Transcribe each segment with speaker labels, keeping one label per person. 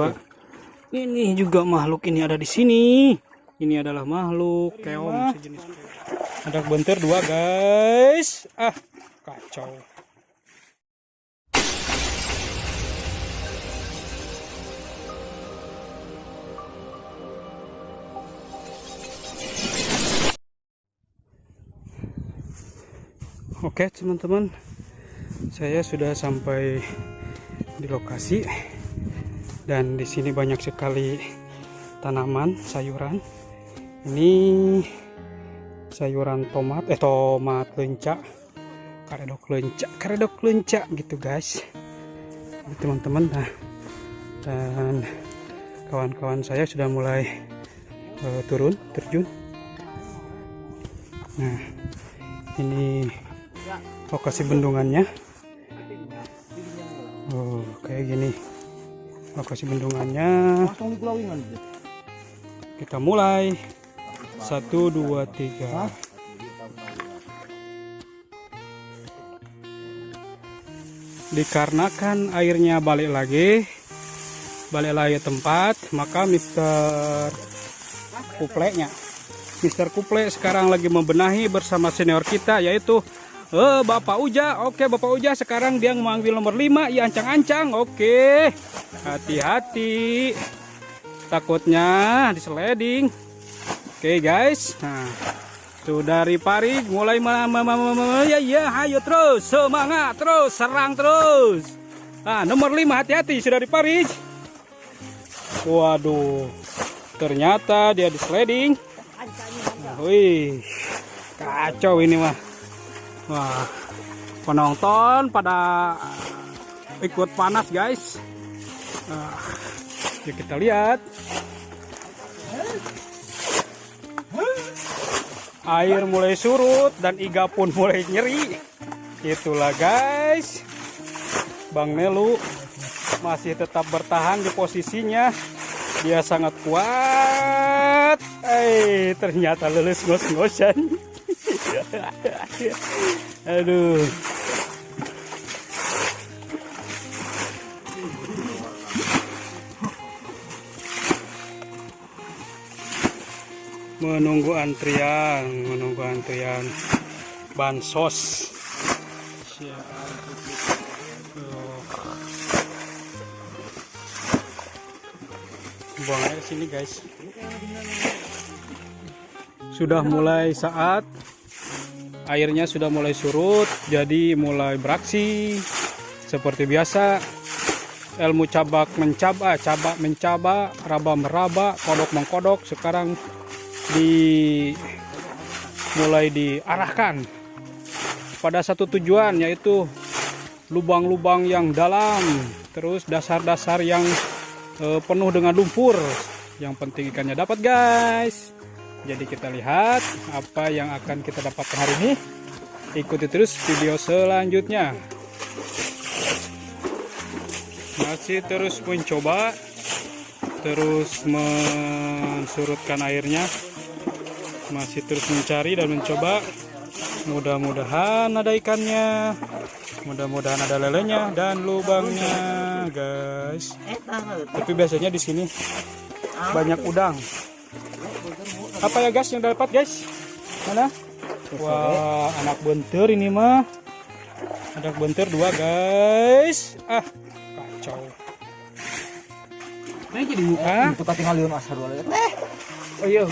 Speaker 1: Wak. Ini juga makhluk ini ada di sini. Ini adalah makhluk keong sejenis keong. Ada bentir dua guys. Ah, kacau. Oke teman-teman, saya sudah sampai di lokasi dan di sini banyak sekali tanaman sayuran. Ini sayuran tomat lenca, karedok lenca gitu guys, teman-teman. Nah, dan kawan-kawan saya sudah mulai terjun. Nah, ini lokasi bendungannya. Oh, kayak gini lokasi bendungannya. Kita mulai 1, 2, 3. Dikarenakan airnya balik lagi tempat, maka Mr. Kuple sekarang lagi membenahi bersama senior kita, yaitu Bapak Uja. Oke, Bapak Uja sekarang dia mengambil nomor 5. Iya, ancang-ancang. Oke, hati-hati, takutnya diseleding. Oke guys, nah tuh dari Parig mulai ya, ayo terus, semangat terus, serang terus. Nah, nomor 5 hati-hati, sudah di Parig. Waduh, ternyata dia diseleding. Nah, wih, kacau ini mah. Wah, penonton pada ikut panas guys. Nah, yuk kita lihat. Air mulai surut dan iga pun mulai nyeri. Itulah guys, Bang Nelu masih tetap bertahan di posisinya. Dia sangat kuat. Ternyata lulus ngos-ngosan. Aduh. Menunggu antrian bansos. Buang air sini guys. Sudah mulai saat airnya sudah mulai surut, jadi mulai beraksi seperti biasa. Ilmu cabak mencaba, raba meraba, kodok mengkodok sekarang mulai diarahkan pada satu tujuan, yaitu lubang-lubang yang dalam, terus dasar-dasar yang penuh dengan lumpur. Yang penting ikannya dapat guys. Jadi kita lihat apa yang akan kita dapatkan hari ini. Ikuti terus video selanjutnya. Masih terus mencoba, terus mensurutkan airnya, masih terus mencari dan mencoba. Mudah-mudahan ada ikannya, mudah-mudahan ada lelenya dan lubangnya guys. Tapi biasanya di sini banyak udang. Apa ya guys yang dapat guys? Mana? Wah, anak bentir ini mah. Anak bentir 2 guys. Ah, kacau. Nah, jadi muka. Itu tinggal liun asar dulu. Oh iya.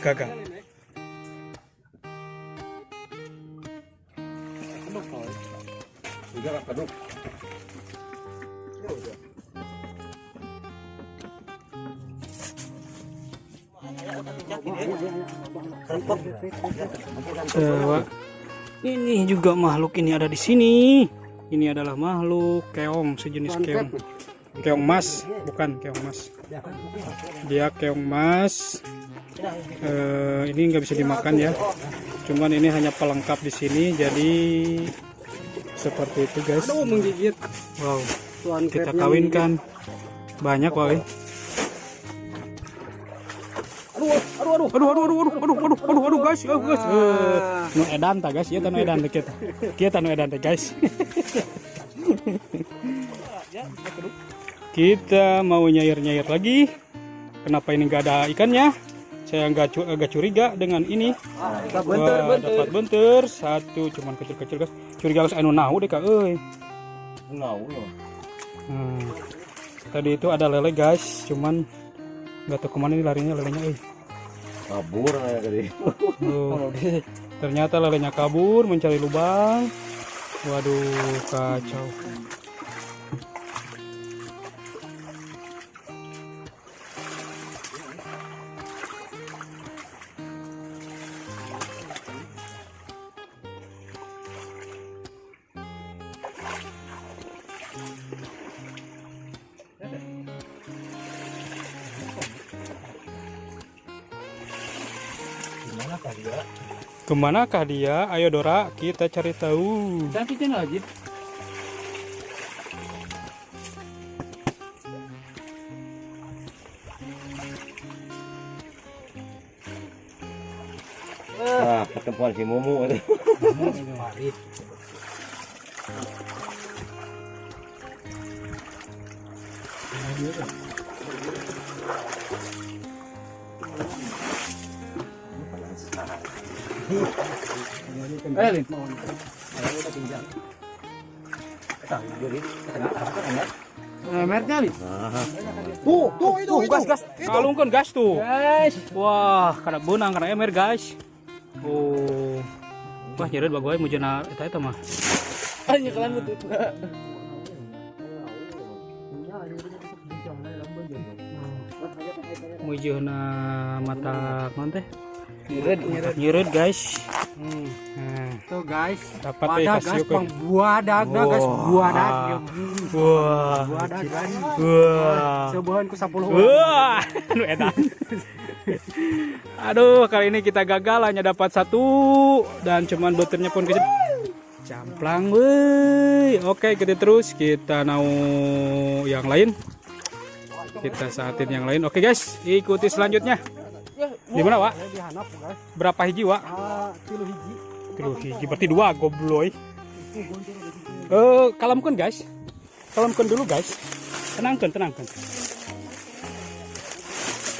Speaker 1: Gagal. Ini juga makhluk ini ada di sini. Ini adalah makhluk keong sejenis keong. Keong mas, bukan keong mas. Dia keong mas. Ini nggak bisa dimakan ya. Cuman ini hanya pelengkap di sini. Jadi seperti itu guys. Menggigit. Wow. Kita kawinkan banyak woi. Aduh guys, no edan ta guys, ieu teh no edan teh kita. Kita no edan teh guys. Kita mau nyair-nyair lagi. Kenapa ini nggak ada ikannya? Saya agak curiga dengan ini. Dapat bentur satu, cuman kecil-kecil guys. Curiga harus anu nahu deh kak.
Speaker 2: Nahu ya.
Speaker 1: Tadi itu ada lele guys, cuman nggak tahu kemana nih larinya lelenya.
Speaker 2: Kabur ya tadi.
Speaker 1: Ternyata lelenya kabur mencari lubang. Waduh, kacau. Kemanakah dia? Ayo Dora, kita cari tahu.
Speaker 2: Cantiknya lagi. Nah, ketemuan si Mumu itu.
Speaker 1: Tuh itu gas. Kalungkan gas tuh. Guys. Wah, kada benang kana emer guys. Oh. Wah, nyeret bagoy mujana eta mah.
Speaker 2: Hanya kalian betul.
Speaker 1: Mujana mata naon teh? Nyeret guys.
Speaker 3: Tuh guys,
Speaker 1: dapat
Speaker 3: wadah guys, buadag guys, buadag.
Speaker 1: Wah.
Speaker 3: Buadag guys.
Speaker 1: Wah.
Speaker 3: Sebuahan ku 10.
Speaker 1: Wah, anu edan. Aduh, kali ini kita gagal hanya dapat satu dan cuman butirnya pun kecil. Camplang weh. Oke, kita terus kita mau yang lain. Kita saatin yang lain. Oke guys, ikuti selanjutnya. Di mana, Wak? Berapa hiji, Wak?
Speaker 3: 3 hiji.
Speaker 1: 3 hiji berarti 2 gobloy. Kalamkan guys. Kalamkan dulu guys. Tenangkan.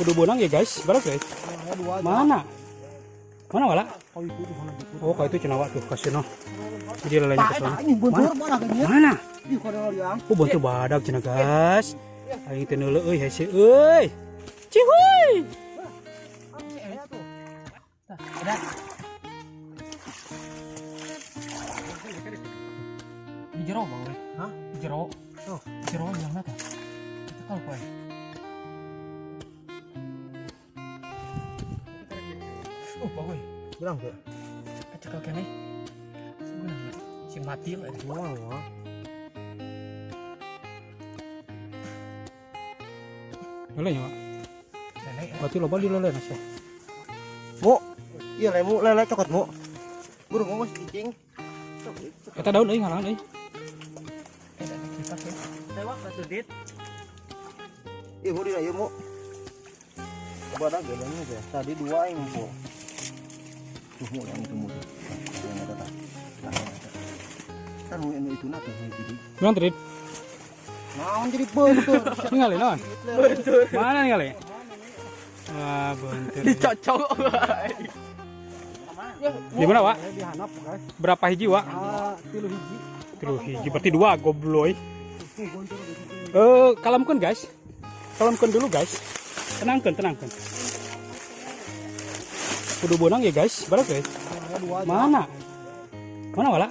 Speaker 1: Kudu bonang ya guys. Berapa guys? Mana wala? Oh, kau itu cenawak tuh kasih no. Jadi lelenya ke sana. Mana? Oh, bentur badak cenah guys. Aing teh neuleuh euy hese euy. Cihuy.
Speaker 3: Di jero bang, hah? Di jero, tuh, jero yang nata. Itu tahu kau? Oh, bagus.
Speaker 2: Bilang tuh.
Speaker 3: Kecil kene. Sebenarnya si mati lah.
Speaker 2: Wah.
Speaker 1: Lelenya, Wak. Berarti loba di lele nasa.
Speaker 2: Mu. Iya lele cokot mu. Burung mau masih cicing.
Speaker 1: Eta daun euy ngarangan euy.
Speaker 3: Tewak batu dit.
Speaker 2: Iya mu dia ieu mu. Coba dah gedenya aja. Tadi 2 yang mu. Tuh mu yang itu mu. Yang ada tak. Kan mu yang itu nak jadi.
Speaker 1: Gimana tadi?
Speaker 2: Naon jadi bentur.
Speaker 1: Ningali naon? Mana ningali? Wah, bentur.
Speaker 3: Dicocok.
Speaker 1: Di mana, Wak?
Speaker 3: Di hanap guys.
Speaker 1: Berapa hiji, Wak?
Speaker 3: 3 hiji.
Speaker 1: 3 hiji berarti 2 gobloy. Kalamkan guys. Kalamkan dulu guys. Tenangkan. Kudu bonang ya guys. Berapa guys? Mana wala?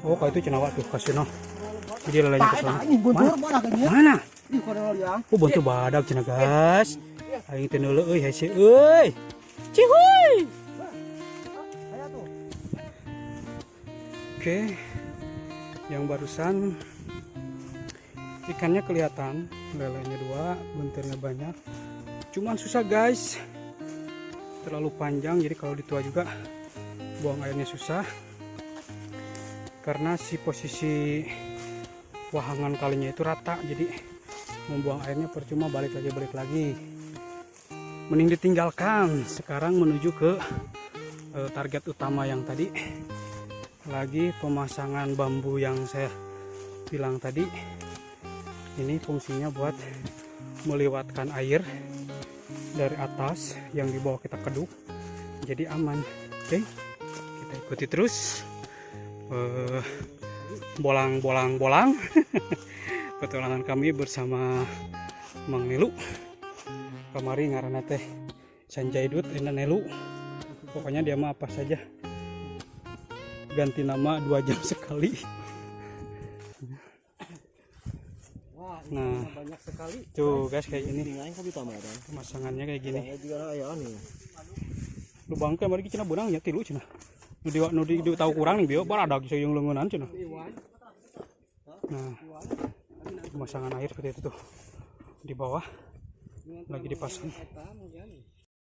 Speaker 1: Oh, kau itu cenawak tuh kasih no. Jadi lelenya ke sana. Mana? Oh, bentur badak cenah guys. Aing teh neuleuh euy hese euy. Cihuy. Oke. Yang barusan ikannya kelihatan, lelenya 2, benturnya banyak. Cuman susah guys. Terlalu panjang jadi kalau ditua juga buang airnya susah. Karena si posisi wahangan kalinya itu rata, jadi membuang airnya percuma, balik lagi. Mending ditinggalkan. Sekarang menuju ke target utama yang tadi. Lagi pemasangan bambu yang saya bilang tadi. Ini fungsinya buat melewatkan air dari atas yang di bawah kita keduk, jadi aman. Oke, kita ikuti terus. Bolang petualangan kami bersama Mang Nelu. Kamari ngaranna teh Sanjaidut Ena Nelu. Pokoknya dia mah apa saja ganti nama 2 jam sekali. Nah,
Speaker 2: banyak sekali.
Speaker 1: tuh guys kayak gini pemasangannya kayak gini. Lubang ke mari cenah beunang nya tilu cenah. Nu di tahu kurang nih bio baradag yang leungunan cenah. Nah, pemasangan air seperti itu tuh. Di bawah lagi dipasang.